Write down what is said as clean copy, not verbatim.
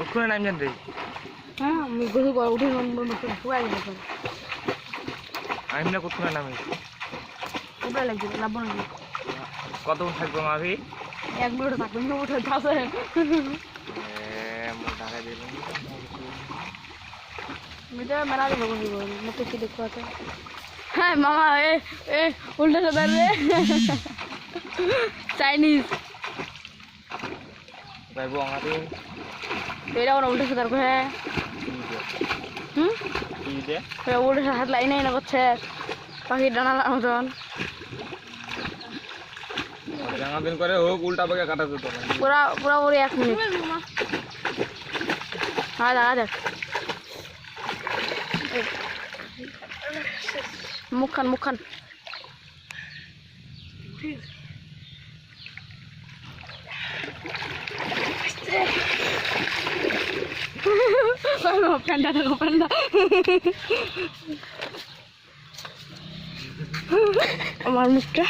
ওখানে নাম জানতে হ্যাঁ আমি গোসল করে উঠে শুকাই গেল আমি না কোথায় নামে উপরে লাগবে লাভবো নাকি কতক্ষণ থাকবো মাভি 1 মিনিট থাকবে না উঠে যাচ্ছে ঢাকা দিলাম মিটা মেলা দিব মতো কি দেখো আছে হ্যাঁ মামা এ উল্টা সাদার রে চাইনিজ যাইবো আমারে এটা ওরা উল্টা সাদার কহে কি দে উল্টা হাত লাইন না করছে পাখির ডানা মতন জানা দিন করে হোক উল্টা পাকে কাটা যেত পুরা পুরা ওরে 1 মিনিট হ্যাঁ দাঁড়া দেখ মুখ খান প্যান্ডা দেখো প্যান্ডা আমার মুখটা